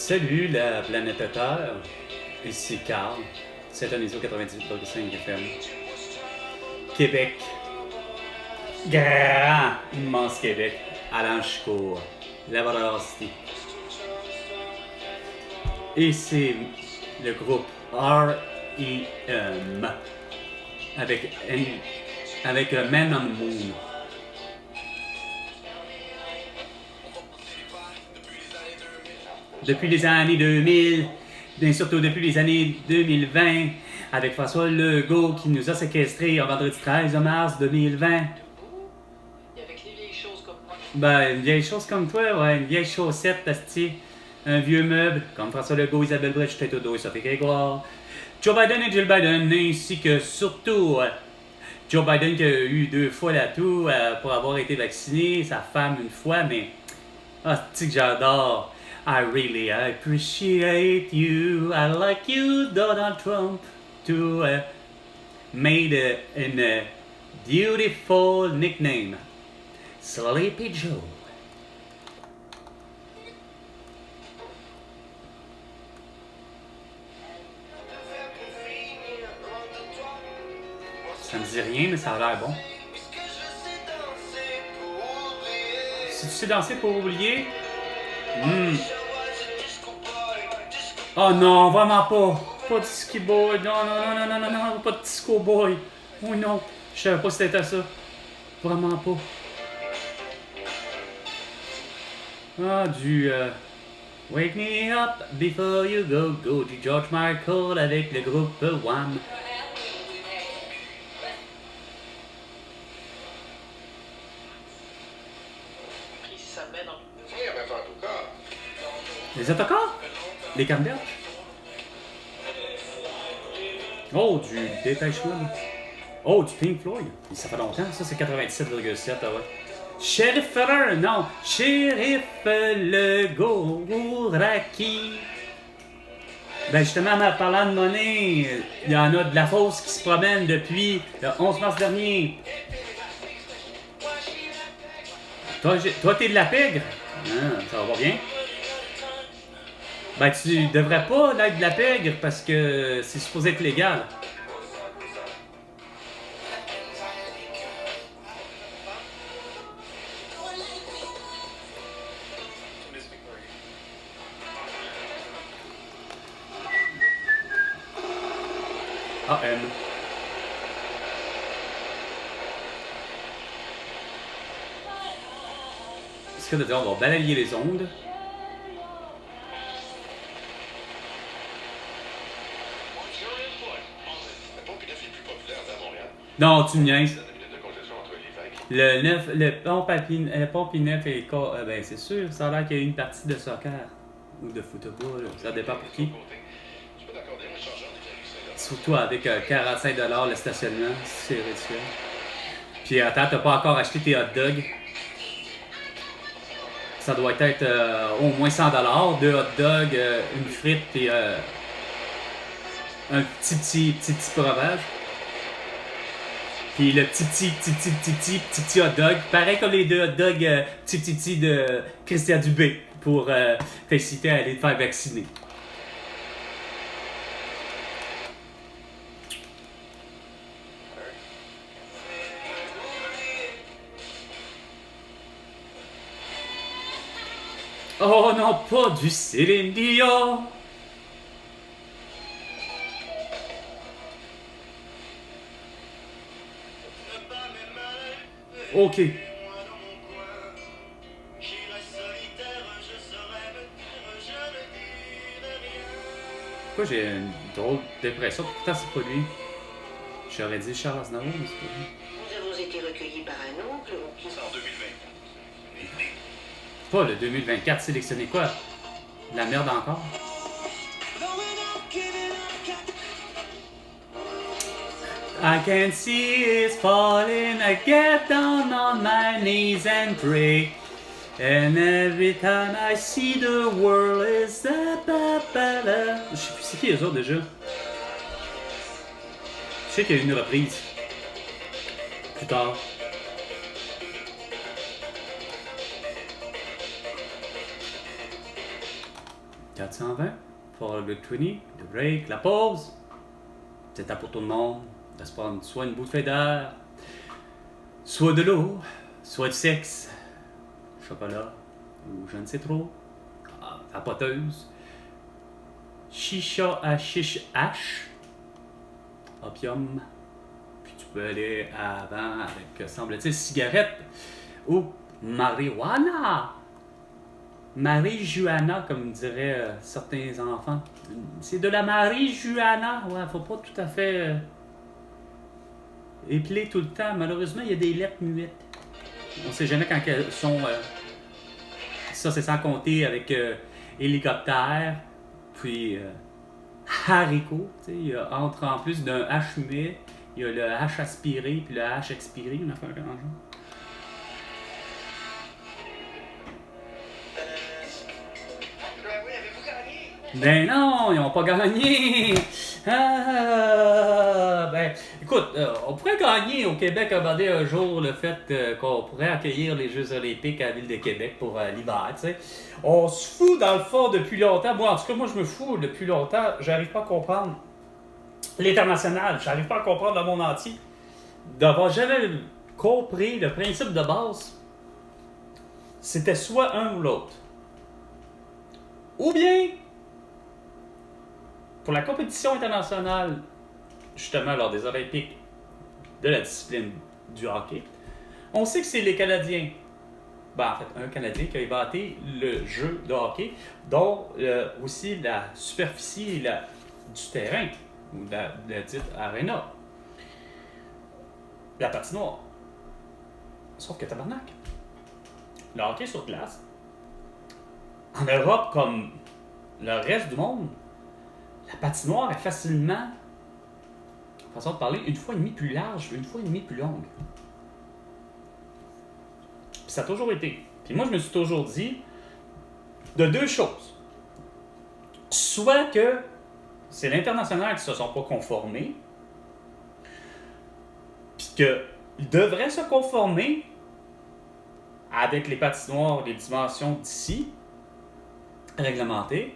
Salut la planète Terre, ici Carl, Syntonisio 98.5 FM, Québec, grand, immense Québec, Alain Chicourt, Labrador City. Et c'est le groupe R.E.M. avec Man on the Moon. Depuis les années 2000, bien surtout depuis les années 2020, avec François Legault qui nous a séquestrés en vendredi 13 mars 2020. Il y avait que des vieilles choses comme moi. Ben, une vieille chose comme toi, ouais, une vieille chaussette, asti, un vieux meuble, comme François Legault, Isabelle Brett, Justin Trudeau et Sophie Grégoire, Joe Biden et Jill Biden, ainsi que surtout Joe Biden qui a eu 2 fois l'atout pour avoir été vacciné, sa femme une fois, mais asti que j'adore. I really appreciate you. I like you, Donald Trump, to made a beautiful nickname, Sleepy Joe. Ça me dit rien, mais ça a l'air bon. Si tu sais danser pour oublier. Oh non, vraiment pas. Pas de ski boy. Non, non, non, non, non, non, pas de disco boy. Oh non, je savais pas si c'était ça. Vraiment pas. Ah, du Wake me up before you go du George Michael avec le groupe Wham. Puis si ça me met dans le... Les autocars? Les canneberges? Oh, du Depeche Mode. Oh, du Pink Floyd. Ça fait longtemps, ça c'est 97,7, ah ouais. Sheriff Feller, non. Sheriff Legault, Raki. Ben justement, en parlant de monnaie, il y en a de la fausse qui se promène depuis le 11 mars dernier. Toi t'es de la pègre? Ah, ça va pas bien? Ben, tu devrais pas être de la pègre parce que c'est supposé être légal. AM. Est-ce que de dire on va balayer les ondes? Non, tu me niaises. Le Pompineuf et ben c'est sûr, ça a l'air qu'il y a une partie de soccer ou de football, ça dépend pour qui. Surtout avec 45$ le stationnement, c'est ridicule. Puis attends, t'as pas encore acheté tes hot dogs. Ça doit être au moins 100$, 2 hot dogs, une frite puis un petit breuvage. Puis le petit hot dog, pareil comme les 2 hot dogs petit de Christian Dubé pour t'inciter à aller te faire vacciner. Oh non, pas du Céline Dion! Ok. Pourquoi j'ai une drôle de dépression? Pourtant, c'est pas lui. J'aurais dit Charles Aznavour, mais c'est pas lui. Nous avons été recueillis par un oncle qui... En 2020. Pas le 2024, sélectionné quoi? La merde encore? I can see it's falling, I get down on my knees and pray. And every time I see the world is ba-ba-ba-da. Je sais plus c'est qui eux autres déjà. Je sais qu'il y a eu une reprise. Plus tard. 420 pour le 20, le break, la pause. C'est à pour tout le monde de se prendre soit une bouffée d'air, soit de l'eau, soit du sexe, chocolat, ou je ne sais trop, vapoteuse, chicha à chiche hache, opium, puis tu peux aller avant avec, semble-t-il, cigarette ou marijuana. Marijuana, comme diraient certains enfants. C'est de la marijuana. Ouais, faut pas tout à fait épeler tout le temps. Malheureusement, il y a des lettres muettes. On sait jamais quand elles sont... ça, c'est sans compter avec hélicoptère, puis haricot. Il y a entre, en plus d'un H muet, il y a le H aspiré, puis le H expiré. On a fait un grand jour. Ben non, ils n'ont pas gagné! Écoute, on pourrait gagner au Québec un jour le fait qu'on pourrait accueillir les Jeux Olympiques à la Ville de Québec pour l'hiver, tu sais. On se fout dans le fond depuis longtemps. Moi, en tout cas, moi je me fous depuis longtemps. J'arrive pas à comprendre l'international. J'arrive pas à comprendre le monde entier. D'avoir jamais compris le principe de base. C'était soit un ou l'autre. Ou bien... Pour la compétition internationale, justement lors des Olympiques de la discipline du hockey, on sait que c'est les Canadiens. Ben, en fait, un Canadien qui a inventé le jeu de hockey, dont aussi la superficie du terrain, ou la dite arena. La patinoire. Sauf que tabarnak. Le hockey sur glace, en Europe comme le reste du monde, la patinoire est facilement, façon de parler, 1,5 fois plus large, 1,5 fois plus longue. Puis ça a toujours été. Puis moi, je me suis toujours dit de deux choses. Soit que c'est l'international qui ne se sont pas conformés, puis qu'ils devraient se conformer avec les patinoires, les dimensions d'ici, réglementées,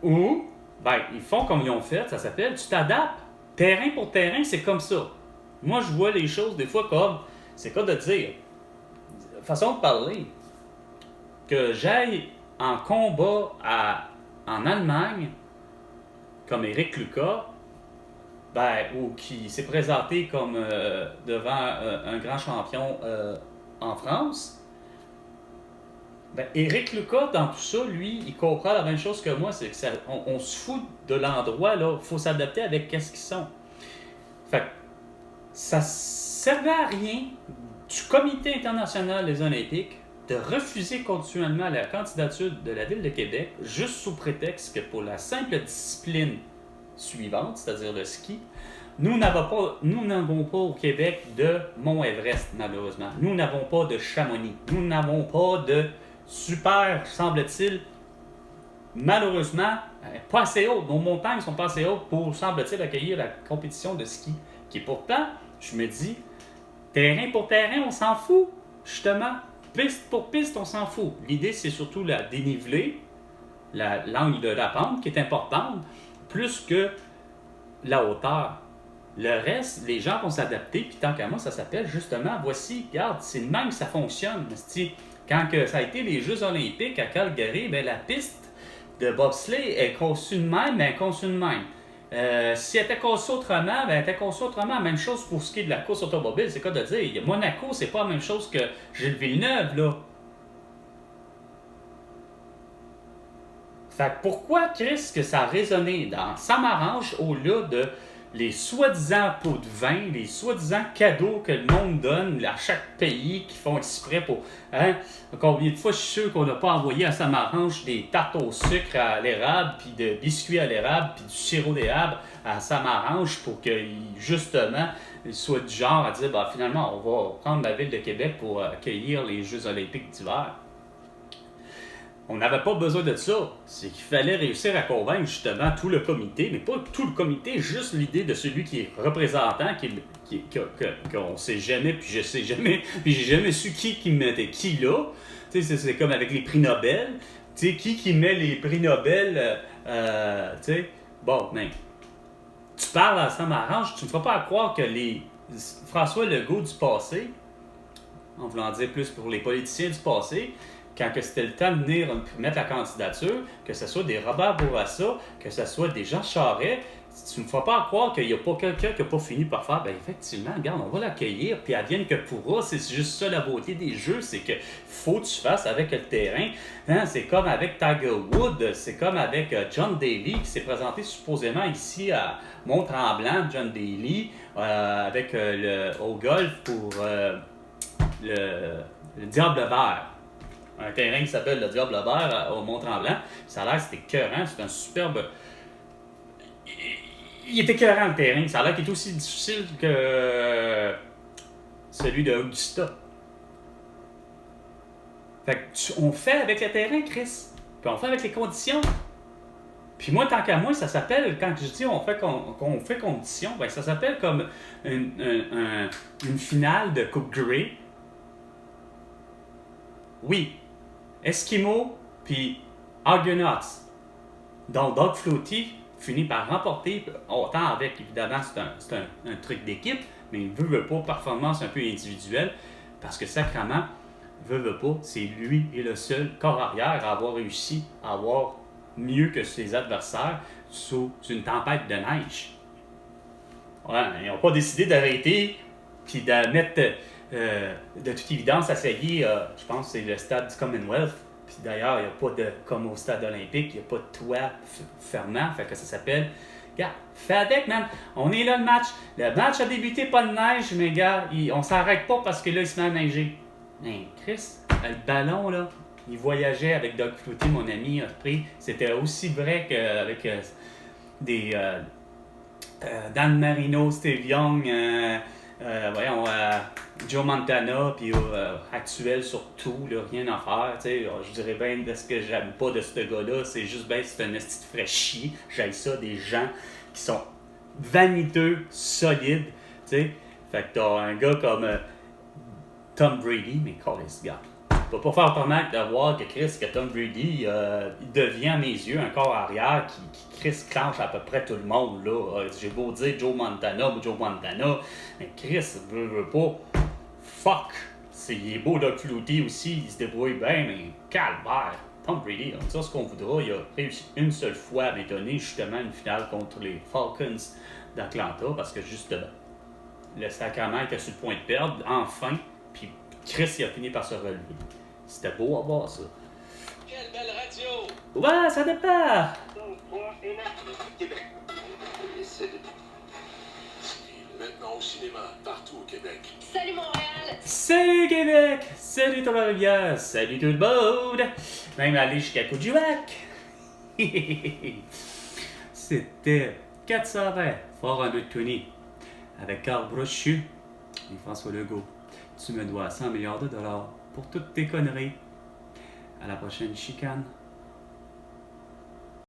ou ben, ils font comme ils ont fait, ça s'appelle, tu t'adaptes. Terrain pour terrain, c'est comme ça. Moi, je vois les choses des fois comme, c'est quoi de dire, façon de parler, que j'aille en combat en Allemagne, comme Éric Lucas, ben, ou qui s'est présenté comme devant un grand champion en France. Ben, Éric Lucas, dans tout ça, lui, il comprend la même chose que moi, c'est que on se fout de l'endroit, là. Il faut s'adapter avec qu'est-ce qu'ils sont. Fait que ça servait à rien du Comité international des Olympiques de refuser continuellement la candidature de la Ville de Québec, juste sous prétexte que pour la simple discipline suivante, c'est-à-dire le ski, nous n'avons pas au Québec de Mont-Everest, malheureusement. Nous n'avons pas de Chamonix. Nous n'avons pas de super, semble-t-il, malheureusement, pas assez hautes. Nos montagnes sont pas assez hautes pour, semble-t-il, accueillir la compétition de ski. Qui pourtant, je me dis, terrain pour terrain, on s'en fout, justement. Piste pour piste, on s'en fout. L'idée, c'est surtout la dénivelée, l'angle de la pente qui est importante, plus que la hauteur. Le reste, les gens vont s'adapter, puis tant qu'à moi, ça s'appelle justement, voici, regarde, c'est le même que ça fonctionne. Quand ça a été les Jeux Olympiques à Calgary, ben, la piste de bobsleigh est conçue de même, mais conçue de même. Si elle était conçue autrement, ben, elle était conçue autrement. Même chose pour ce qui est de la course automobile, c'est quoi de dire? Monaco, c'est pas la même chose que Gilles Villeneuve, là. Fait que pourquoi, Chris, que ça a résonné dans Ça m'arrange au-delà de les soi-disant pots de vin, les soi-disant cadeaux que le monde donne à chaque pays qui font exprès pour... Hein? Combien de fois je suis sûr qu'on n'a pas envoyé à Ça m'arrange des tartes au sucre à l'érable, puis de biscuits à l'érable, puis du sirop d'érable à Ça m'arrange pour qu'ils, justement, soient du genre à dire, bah, finalement, on va prendre la Ville de Québec pour accueillir les Jeux Olympiques d'hiver. On n'avait pas besoin de ça. C'est qu'il fallait réussir à convaincre justement tout le comité, mais pas tout le comité, juste l'idée de celui qui est représentant, qu'on ne sait jamais, puis je sais jamais, puis j'ai jamais su qui mettait qui là. Tu sais, c'est comme avec les prix Nobel. Tu sais, qui met les prix Nobel, tu sais, bon, mais tu parles à Sam Arrange, tu ne me feras pas croire que les François Legault du passé, en voulant dire plus pour les politiciens du passé, quand que c'était le temps de venir mettre la candidature, que ce soit des Robert Bourassa, que ce soit des Jean Charest, tu ne me feras pas croire qu'il n'y a pas quelqu'un qui n'a pas fini par faire, ben effectivement, regarde, on va l'accueillir, puis advienne que pourra, c'est juste ça la beauté des jeux, c'est que faut que tu fasses avec le terrain. Hein? C'est comme avec Tiger Woods, c'est comme avec John Daly, qui s'est présenté supposément ici à Mont-Tremblant, John Daly, au golf pour le Diable Vert. Un terrain qui s'appelle le Diable Vert au Mont-Tremblant. Ça a l'air que c'était écœurant, c'est un superbe. Il était écœurant le terrain. Ça a l'air qu'il est aussi difficile que celui de Augusta. Fait que on fait avec le terrain, Chris. Puis on fait avec les conditions. Puis moi, tant qu'à moi, ça s'appelle, quand je dis qu'on fait conditions, ben ça s'appelle comme une finale de Coupe Grey. Oui. Eskimo, puis Argonauts. Donc Doug Flutie finit par remporter, autant avec, évidemment, c'est un truc d'équipe, mais il veut pas, performance un peu individuelle, parce que sacrément, veut pas, c'est lui et le seul corps arrière à avoir réussi à avoir mieux que ses adversaires sous une tempête de neige. Ouais, ils n'ont pas décidé d'arrêter, puis de mettre, de toute évidence, à Sailly, je pense que c'est le stade du Commonwealth. Puis d'ailleurs, il n'y a pas de, comme au stade olympique, il n'y a pas de toit fermant, fait que ça s'appelle, regarde, fais avec, man, on est là le match. Le match a débuté, pas de neige, mais gars, on s'arrête pas parce que là, il se met à neiger. Mais Chris, le ballon, là, il voyageait avec Doug Flutie, mon ami, a pris, c'était aussi vrai qu'avec des Dan Marino, Steve Young, Joe Montana, puis actuel surtout, là, rien à faire. Je dirais bien de ce que j'aime pas de ce gars-là, c'est juste ben c'est un esti de fraîchis. J'aime ça, des gens qui sont vaniteux, solides. T'sais. Fait que t'as un gars comme Tom Brady, mais ce gars. Je peux pas faire autrement que de voir que Tom Brady il devient à mes yeux un corps arrière qui Chris clenche à peu près tout le monde. Là. J'ai beau dire Joe Montana, mais Chris veut pas. Fuck! Il est beau Doug Flutie aussi, il se débrouille bien, mais calvaire! Tom Brady, on dit ce qu'on voudra, il a réussi une seule fois à m'étonner justement une finale contre les Falcons d'Atlanta, parce que justement, le Sacrament était sur le point de perdre, enfin, puis Chris il a fini par se relever. C'était beau à voir ça. Quelle belle radio! Ouais, ça dépend! Maintenant au cinéma, partout au Québec. Salut Montréal! Salut Québec! Salut Trois-Rivières! Salut tout le monde! Même aller jusqu'à Coudjouac! C'était 420 Fort en Tony avec Carl Brochu et François Legault. Tu me dois 100 milliards de dollars pour toutes tes conneries. À la prochaine chicane.